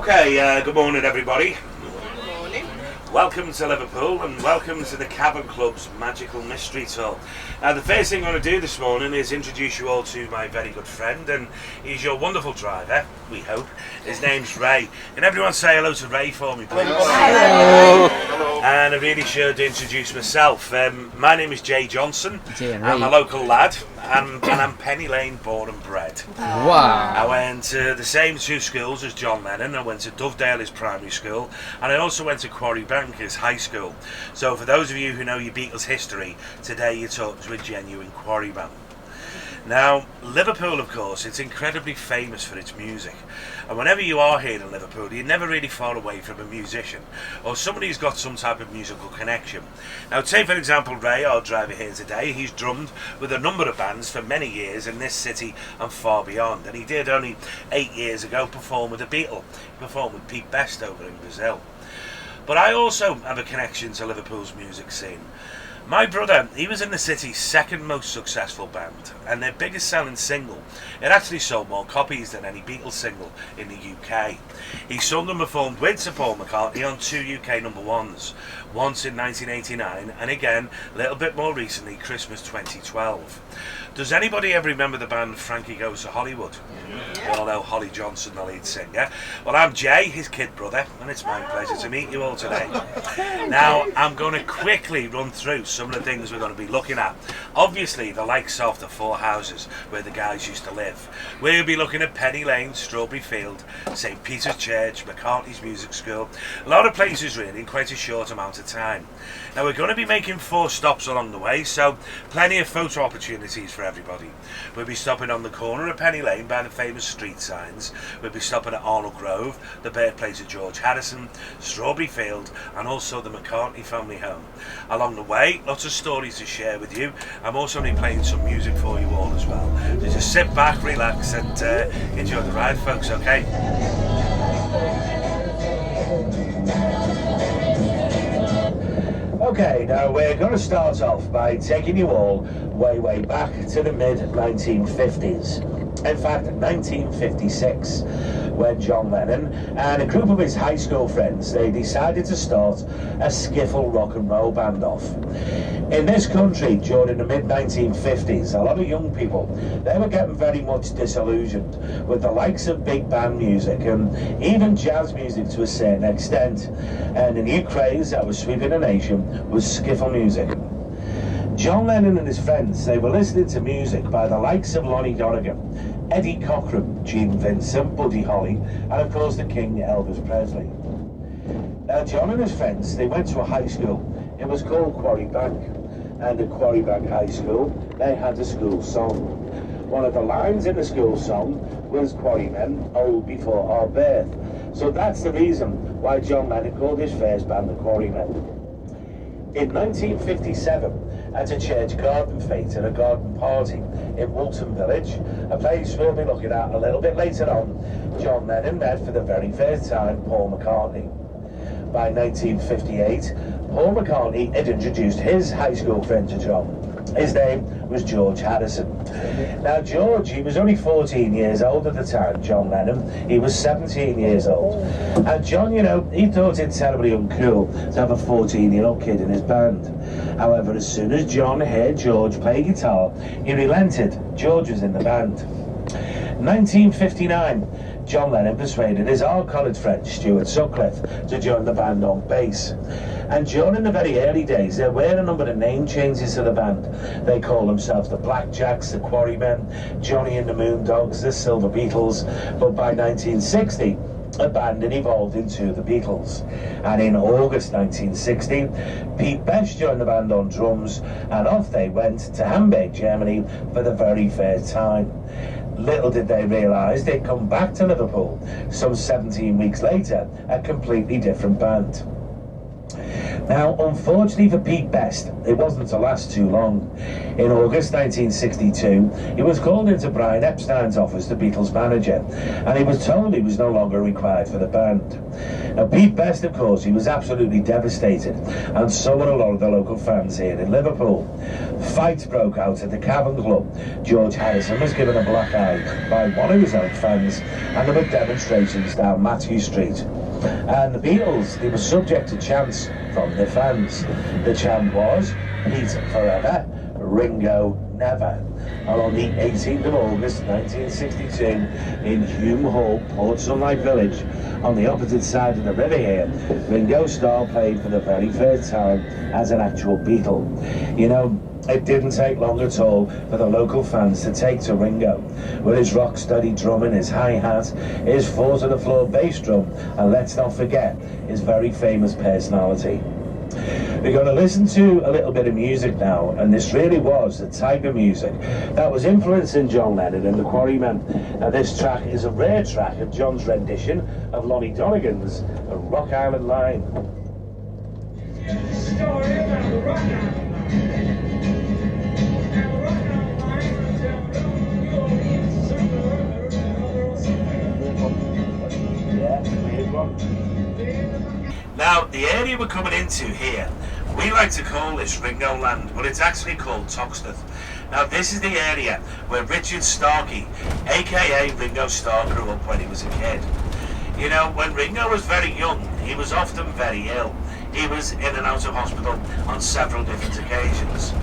Okay, good morning everybody. Good morning. Welcome to Liverpool and welcome to the Cavern Club's Magical Mystery Tour. The first thing I'm going to do this morning is introduce you all to my very good friend, and he's your wonderful driver, we hope. His name's Ray. Can everyone say hello to Ray for me, please? Hello. And I really should introduce myself. My name is Jay Johnson. I'm a local lad, and I'm Penny Lane born and bred. Wow. I went to the same two schools as John Lennon. I went to Dovedale, his primary school, and I also went to Quarry Bank, his high school. So for those of you who know your Beatles history, today you're talking to a genuine Quarry Bank. Now, Liverpool, of course, it's incredibly famous for its music. And whenever you are here in Liverpool, you're never really far away from a musician or somebody who's got some type of musical connection. Now, take for example Ray, our driver here today. He's drummed with a number of bands for many years in this city and far beyond. And he did only 8 years ago perform with the Beatles. He performed with Pete Best over in Brazil. But I also have a connection to Liverpool's music scene. My brother, he was in the city's second most successful band, and their biggest selling single, it actually sold more copies than any Beatles single in the UK. He sung and performed with Sir Paul McCartney on 2 UK number ones, once in 1989 and again a little bit more recently, Christmas 2012. Does anybody ever remember the band Frankie Goes to Hollywood? You all know Holly Johnson, the lead singer. Well, I'm Jay, his kid brother, and it's my pleasure to meet you all today. Now, I'm going to quickly run through some of the things we're going to be looking at. Obviously, the likes of the four houses where the guys used to live. We'll be looking at Penny Lane, Strawberry Field, St Peter's Church, McCarthy's Music School. A lot of places really in quite a short amount of time. Now, we're going to be making 4 stops along the way, so plenty of photo opportunities for everybody. We'll be stopping on the corner of Penny Lane by the famous street signs. We'll be stopping at Arnall Grove, the birthplace of George Harrison, Strawberry Field, and also the McCarthy family home. Along the way, lots of stories to share with you. I'm also going to be playing some music for you all as well. So just sit back, relax, and enjoy the ride, folks, okay? Okay, now we're going to start off by taking you all way back to the mid-1950s. In fact, 1956, when John Lennon and a group of his high school friends, they decided to start a skiffle rock and roll band off. In this country, during the mid-1950s, a lot of young people, they were getting very much disillusioned with the likes of big band music and even jazz music to a certain extent. And the new craze that was sweeping the nation was skiffle music. John Lennon and his friends, they were listening to music by the likes of Lonnie Donegan, Eddie Cochran, Gene Vincent, Buddy Holly, and of course the King, Elvis Presley. Now John and his friends, they went to a high school. It was called Quarry Bank, and at Quarry Bank High School, they had a school song. One of the lines in the school song was "Quarrymen, old before our birth." So that's the reason why John Lennon called his first band the Quarrymen. In 1957, at a church garden fete and a garden party in Walton Village, a place we'll be looking at a little bit later on, John Lennon met for the very first time Paul McCartney. By 1958, Paul McCartney had introduced his high school friend to John. His name was George Harrison. Now George, he was only 14 years old at the time, John Lennon. He was 17 years old. And John, you know, he thought it terribly uncool to have a 14-year-old kid in his band. However, as soon as John heard George play guitar, he relented. George was in the band. 1959, John Lennon persuaded his old college friend Stuart Sutcliffe to join the band on bass. And during the very early days, there were a number of name changes to the band. They called themselves the Blackjacks, the Quarrymen, Johnny and the Moondogs, the Silver Beatles. But by 1960, the band had evolved into the Beatles. And in August 1960, Pete Best joined the band on drums, and off they went to Hamburg, Germany for the very first time. Little did they realise they'd come back to Liverpool some 17 weeks later, a completely different band. Now, unfortunately for Pete Best, it wasn't to last too long. In August 1962, he was called into Brian Epstein's office, the Beatles manager, and he was told he was no longer required for the band. Now, Pete Best, of course, he was absolutely devastated, and so were a lot of the local fans here in Liverpool. Fights broke out at the Cavern club. George Harrison was given a black eye by one of his own fans, and there were demonstrations down Madren Street. And the Beatles, they were subject to chants from the fans. The chant was, Pete forever, Ringo never. And on the 18th of August 1962, in Hume Hall, Port Sunlight Village, on the opposite side of the river here, Ringo Starr played for the very first time as an actual Beatle. You know, it didn't take long at all for the local fans to take to Ringo, with his rock-steady drumming, his hi-hat, his four-to-the-floor bass drum, and let's not forget his very famous personality. We're going to listen to a little bit of music now, and this really was the type of music that was influencing John Lennon and the Quarrymen. Now, this track is a rare track of John's rendition of Lonnie Donegan's Rock Island Line. Story about the Rock Island Line. Now, the area we're coming into here, we like to call this Ringo Land, but it's actually called Toxteth. Now, this is the area where Richard Starkey, aka Ringo Starr, grew up when he was a kid. You know, when Ringo was very young, he was often very ill. He was in and out of hospital on several different occasions.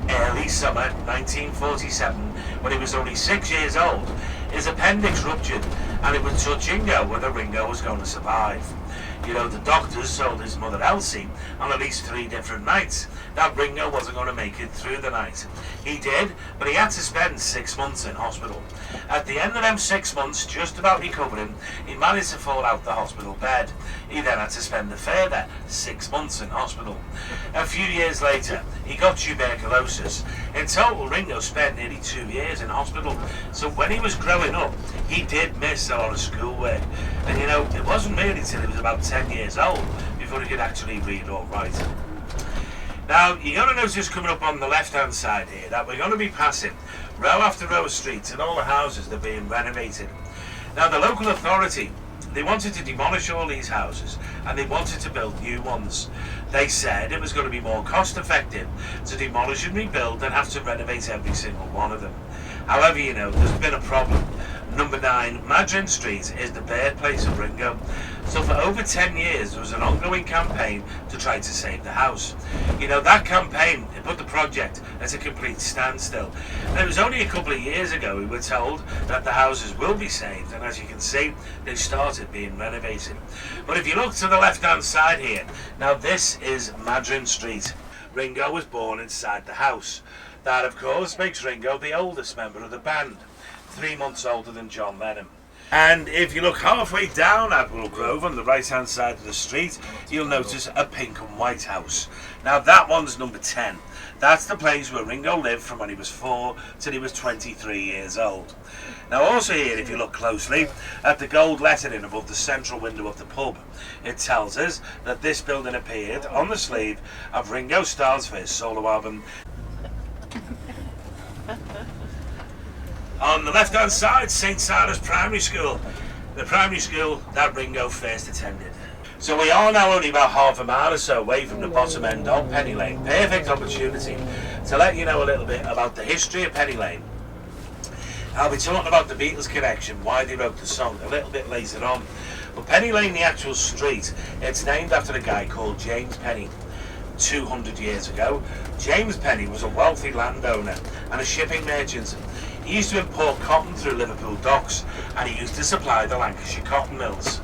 Early summer 1947, when he was only 6 years old, his appendix ruptured, and it was touch and go whether Ringo was going to survive. You know, the doctors told his mother Elsie on at least 3 different nights that Ringo wasn't going to make it through the night. He did, but he had to spend 6 months in hospital. At the end of them 6 months, just about recovering, he managed to fall out the hospital bed. He then had to spend a further 6 months in hospital. A few years later, he got tuberculosis. In total, Ringo spent nearly 2 years in hospital. So when he was growing up, he did miss a lot of schoolwork. And you know, it wasn't really till he was about 10 years old before he could actually read or write. Now, you're going to notice coming up on the left-hand side here that we're going to be passing row after row of streets, and all the houses that are being renovated. Now, the local authority, they wanted to demolish all these houses, and they wanted to build new ones. They said it was going to be more cost-effective to demolish and rebuild than have to renovate every single one of them. However, you know, there's been a problem. Number 9, Madren Street, is the birthplace of Ringo. So for over 10 years, there was an ongoing campaign to try to save the house. You know, that campaign, it put the project at a complete standstill. And it was only a couple of years ago we were told that the houses will be saved, and as you can see, they started being renovated. But if you look to the left-hand side here, now this is Madren Street. Ringo was born inside the house. That, of course, makes Ringo the oldest member of the band, 3 months older than John Lennon. And if you look halfway down Arnall Grove on the right hand side of the street, you'll notice a pink and white house. Now that one's number 10. That's the place where Ringo lived from when he was 4 till he was 23 years old. Now also here, if you look closely at the gold lettering above the central window of the pub, it tells us that this building appeared on the sleeve of Ringo Starr's first solo album. On the left-hand side, St. Sarah's Primary School, the primary school that Ringo first attended. So we are now only about half a mile or so away from the bottom end of Penny Lane. Perfect opportunity to let you know a little bit about the history of Penny Lane. I'll be talking about the Beatles connection, why they wrote the song, a little bit later on. But Penny Lane, the actual street, it's named after a guy called James Penny. 200 years ago, James Penny was a wealthy landowner and a shipping merchant. He used to import cotton through Liverpool docks, and he used to supply the Lancashire cotton mills.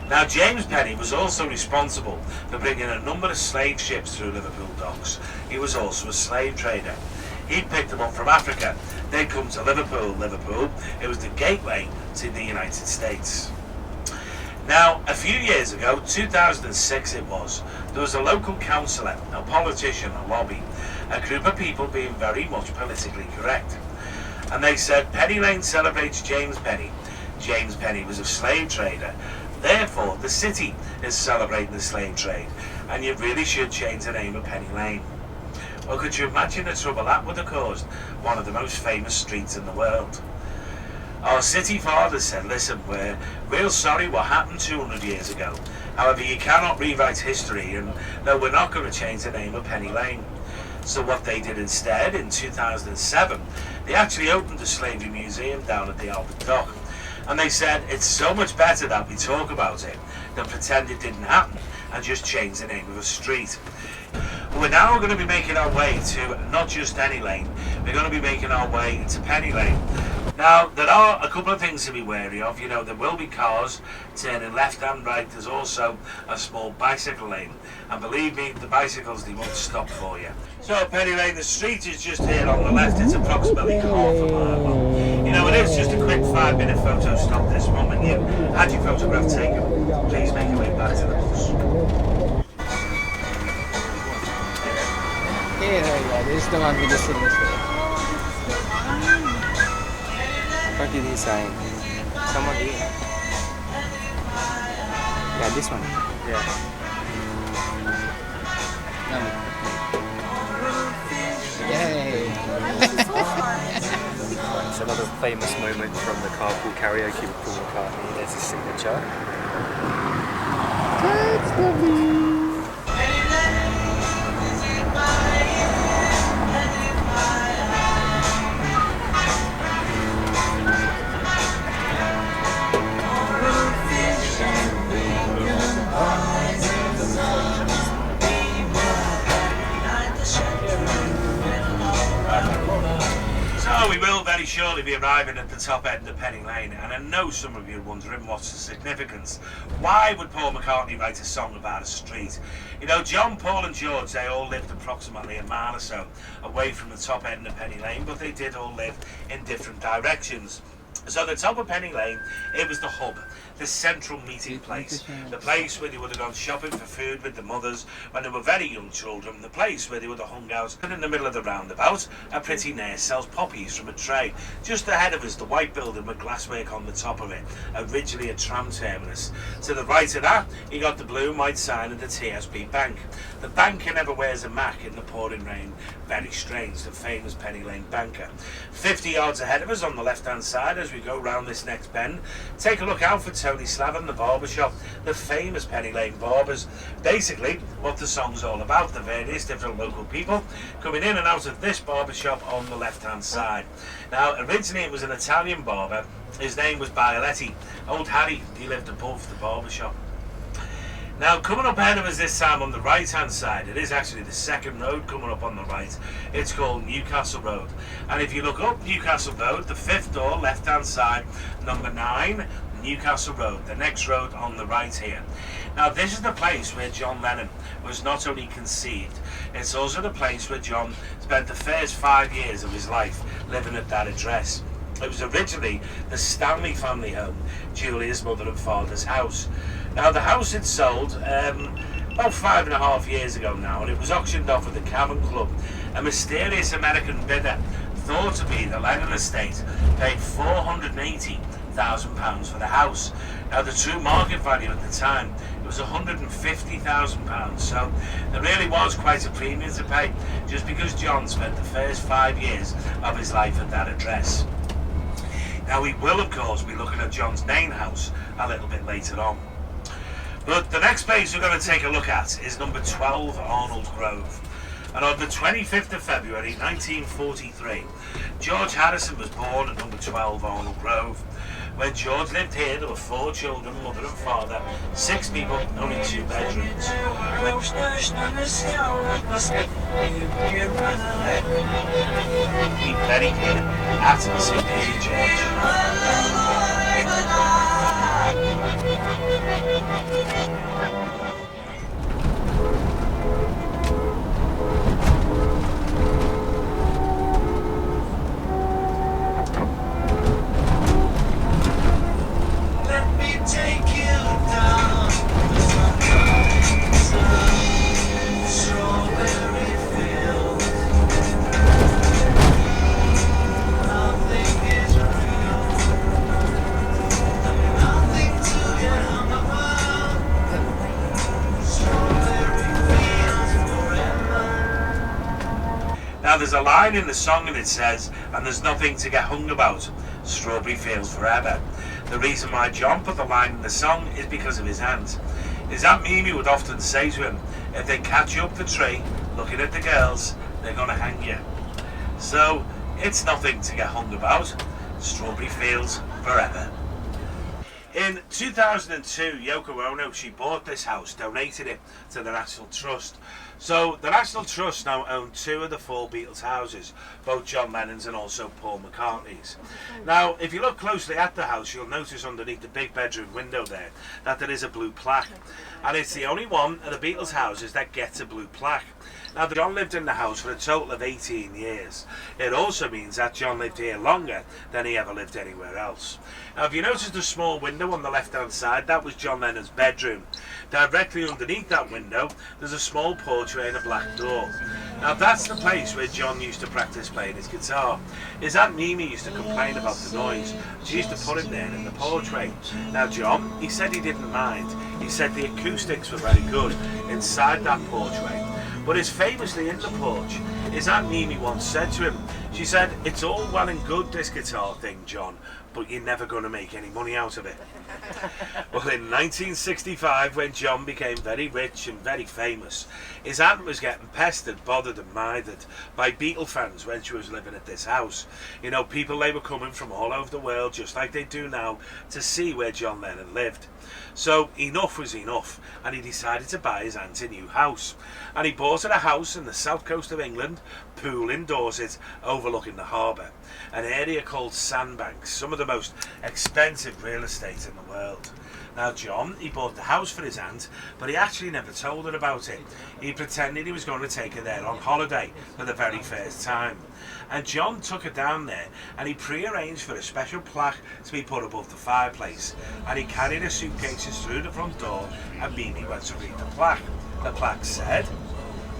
Now, James Penny was also responsible for bringing a number of slave ships through Liverpool docks. He was also a slave trader. He picked them up from Africa. They'd come to Liverpool. It was the gateway to the United States. Now, a few years ago, 2006 it was, there was a local councillor, a politician, a lobby, a group of people being very much politically correct. And they said, Penny Lane celebrates James Penny. James Penny was a slave trader. Therefore, the city is celebrating the slave trade. and you really should change the name of Penny Lane. Well, could you imagine the trouble that would have caused one of the most famous streets in the world? Our city fathers said, listen, we're real sorry what happened 200 years ago. However, you cannot rewrite history, and no, we're not going to change the name of Penny Lane. So what they did instead, in 2007, they actually opened a slavery museum down at the Albert Dock. And they said, it's so much better that we talk about it than pretend it didn't happen and just change the name of a street. We're now going to be making our way to not just any lane, we're going to be making our way into Penny Lane. Now, there are a couple of things to be wary of. You know, there will be cars turning left and right. There's also a small bicycle lane. And believe me, the bicycles, they won't stop for you. So, Penny Lane, the street is just here on the left. It's approximately half a mile long. You know, it is just a quick 5-minute photo stop this moment. You had your photograph taken. Please make your way back to the bus. Yeah, this is the one with the signature. What did he sign? Someone here. Yeah, this one. Yeah. No. Yay! It's another famous moment from the carpool karaoke with Paul McCartney. There's his signature. That's lovely. So we will very shortly be arriving at the top end of Penny Lane, and I know some of you are wondering what's the significance. Why would Paul McCartney write a song about a street? You know, John, Paul and George, they all lived approximately a mile or so away from the top end of Penny Lane, but they did all live in different directions. So the top of Penny Lane, it was the hub, the central meeting place, the place where they would have gone shopping for food with the mothers when they were very young children, the place where they would have hung out. And in the middle of the roundabout, a pretty nurse sells poppies from a tray. Just ahead of us, the white building with glasswork on the top of it, originally a tram terminus. To the right of that, you got the blue and white sign of the TSB Bank. The banker never wears a Mac in the pouring rain. Very strange, the famous Penny Lane banker. 50 yards ahead of us on the left-hand side as we go round this next bend, take a look out for Tony Slavin, the barber shop, the famous Penny Lane barbers. Basically, what the song's all about, the various different local people coming in and out of this barber shop on the left-hand side. Now, originally it was an Italian barber. His name was Bialetti. Old Harry, he lived above the barber shop. Now, coming up ahead of us this time on the right-hand side, it is actually the second road coming up on the right. It's called Newcastle Road. And if you look up Newcastle Road, the fifth door, left-hand side, number 9, Newcastle Road, the next road on the right here. Now, this is the place where John Lennon was not only conceived, it's also the place where John spent the first 5 years of his life living at that address. It was originally the Stanley family home, Julia's mother and father's house. Now, the house had sold about 5.5 years ago now, and it was auctioned off at the Cavern Club. A mysterious American bidder, thought to be the Lennon estate, paid £480,000 for the house. Now, the true market value at the time, it was £150,000, so there really was quite a premium to pay, just because John spent the first 5 years of his life at that address. Now, we will, of course, be looking at John's main house a little bit later on. But the next place we're going to take a look at is number 12, Arnall Grove. And on the 25th of February 1943, George Harrison was born at number 12, Arnall Grove. When George lived here, there were 4 children, mother and father, 6 people, only 2 bedrooms. He buried here at St. Peter's Church. Now there's a line in the song and it says, "And there's nothing to get hung about, strawberry fields forever." The reason why John put the line in the song is because of his aunt. His Aunt Mimi would often say to him, if they catch you up the tree looking at the girls, they're going to hang you. So it's nothing to get hung about, strawberry fields forever. In 2002, Yoko Ono, she bought this house, donated it to the National Trust. So the National Trust now own 2 of the 4 Beatles houses, both John Lennon's and also Paul McCartney's. Now, if you look closely at the house, you'll notice underneath the big bedroom window there that there is a blue plaque. And it's the only one of the Beatles houses that gets a blue plaque. Now, John lived in the house for a total of 18 years. It also means that John lived here longer than he ever lived anywhere else. Now, if you notice the small window on the left-hand side, that was John Lennon's bedroom. Directly underneath that window, there's a small porchway and a black door. Now, that's the place where John used to practice playing his guitar. His Aunt Mimi used to complain about the noise. She used to put him there in the porchway. Now, John, he said he didn't mind. He said the acoustics were very good inside that porchway. But as famously in the porch, his Aunt Mimi once said to him, she said, "It's all well and good, this guitar thing, John, but you're never going to make any money out of it." Well, in 1965, when John became very rich and very famous, his aunt was getting pestered, bothered and mithered by Beatle fans when she was living at this house. You know, people, they were coming from all over the world, just like they do now, to see where John Lennon lived. So enough was enough, and he decided to buy his aunt a new house. And he bought her a house in the south coast of England, Poole in Dorset, overlooking the harbour, an area called Sandbanks, some of the most expensive real estate in the world. Now, John, he bought the house for his aunt, but he actually never told her about it. He pretended he was going to take her there on holiday for the very first time. And John took her down there, and he pre-arranged for a special plaque to be put above the fireplace. And he carried her suitcases through the front door, and Mimi went to read the plaque. The plaque said,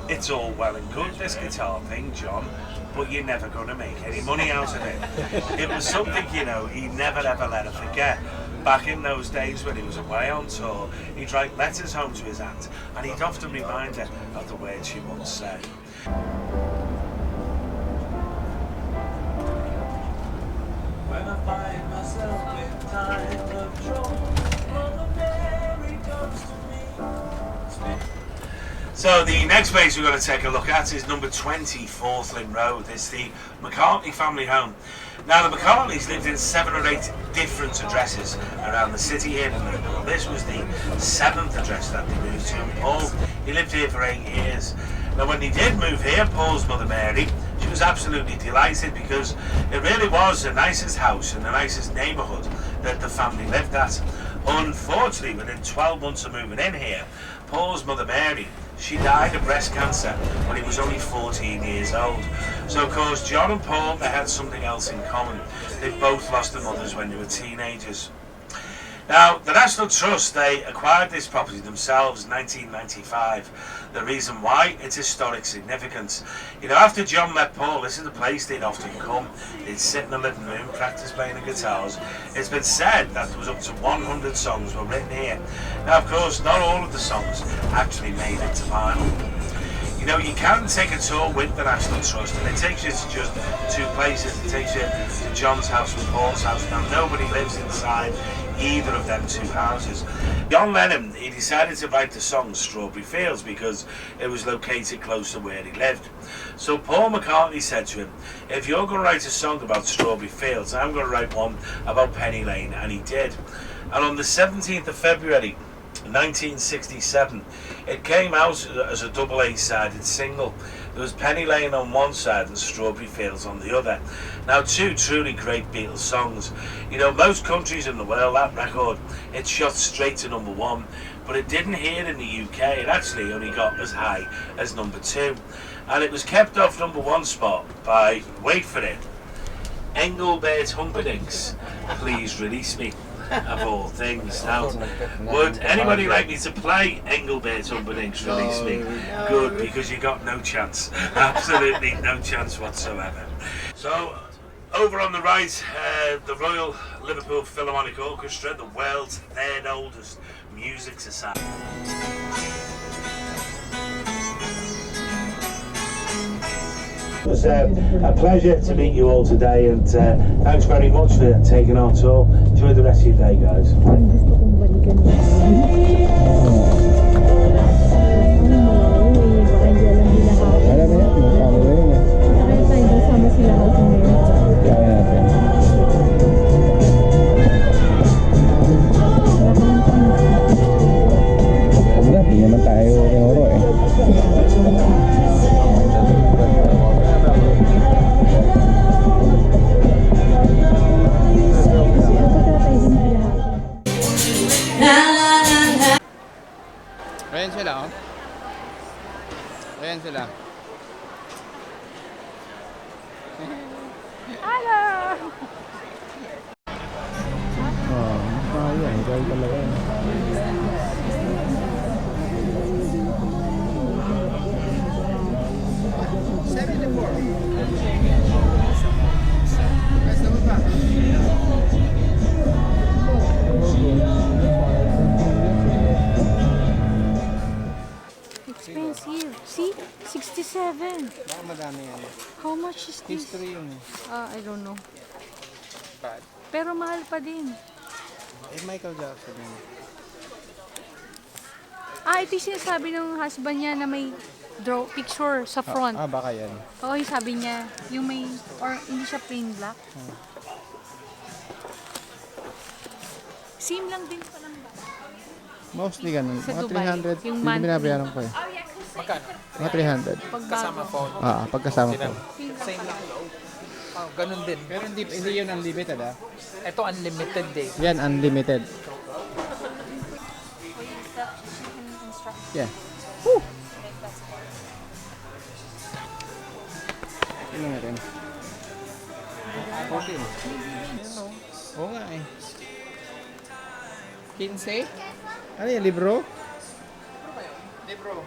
"It's all well and good, this guitar thing, John, but you're never going to make any money out of it." It was something, you know, he never ever let her forget. Back in those days when he was away on tour, he'd write letters home to his aunt, and he'd often remind her of the words she once said. When I find myself in time of trouble, Mother Mary comes to me. So the next place we're going to take a look at is number 20 Forthland Road. It's the McCartney family home. Now, the McCartneys lived in 7 or 8 different addresses around the city here in Liverpool. This was the 7th address that they moved to, and Paul, he lived here for 8 years. Now, when he did move here, Paul's mother Mary, she was absolutely delighted because it really was the nicest house in the nicest neighbourhood that the family lived at. Unfortunately, within 12 months of moving in here, Paul's mother Mary, she died of breast cancer when he was only 14 years old. So of course John and Paul, they had something else in common. They both lost their mothers when they were teenagers. Now, the National Trust, they acquired this property themselves in 1995. The reason why, it's historic significance. You know, after John met Paul, this is the place they'd often come. They'd sit in the living room, practice playing the guitars. It's been said that there was up to 100 songs were written here. Now, of course, not all of the songs actually made it to vinyl. You know, you can take a tour with the National Trust, and it takes you to just 2 places. It takes you to John's house and Paul's house. Now, nobody lives inside either of them 2 houses. John Lennon, he decided to write the song Strawberry Fields because it was located close to where he lived. So Paul McCartney said to him, "If you're going to write a song about Strawberry Fields, I'm going to write one about Penny Lane," and he did. And on the 17th of February 1967, it came out as a double A-sided single. There was Penny Lane on one side and Strawberry Fields on the other. Now, 2 truly great Beatles songs. You know, most countries in the world, that record, it shot straight to number 1, but it didn't hit in the UK. It actually only got as high as number 2. And it was kept off number 1 spot by, wait for it, Engelbert Humperdinck's Please Release Me, of all things. Now, would anybody like me to play Engelbert Humperdinck's Release Me? Good, because you got no chance. Absolutely no chance whatsoever. So, over on the right, the Royal Liverpool Philharmonic Orchestra, the world's 3rd oldest music society. It was a pleasure to meet you all today, and thanks very much for taking our tour. Enjoy the rest of your day, guys. Gusto kong balikan yun. Baka hindi alam nila hapon. Alam mo yan, magkano ba yun eh. Kaya tayo daw sama sila hapon ngayon. Kaya natin. Wala, di naman tayo tinuro eh. Ayan sila oh. Ayan sila. Hello! Oh, kaya, ikaw talaga yun. Expensive. See? 67. Baka madami yan. How much is this? History yun eh. I don't know. Bad. Pero mahal pa din. Eh, Michael Jackson yun. Ito yung sinasabi ng husband niya na may picture sa front. Baka yan. Oo, yung sabi niya, yung may, or hindi siya plain black. Same lang din palang ba? Mostly ganun. Sa Mga Dubai, 300. yung Hindi monthly. binabayaran ko eh. Mga 300. Pagbago. Pagkasama ko. Same lang. Oh, ganun din. Pero hindi yun unlimited ah. Ito unlimited eh. Yan, unlimited. Yeah. Woo! Tingnan natin. 14. Oo nga eh. 15? Ano yan, libro? Libro.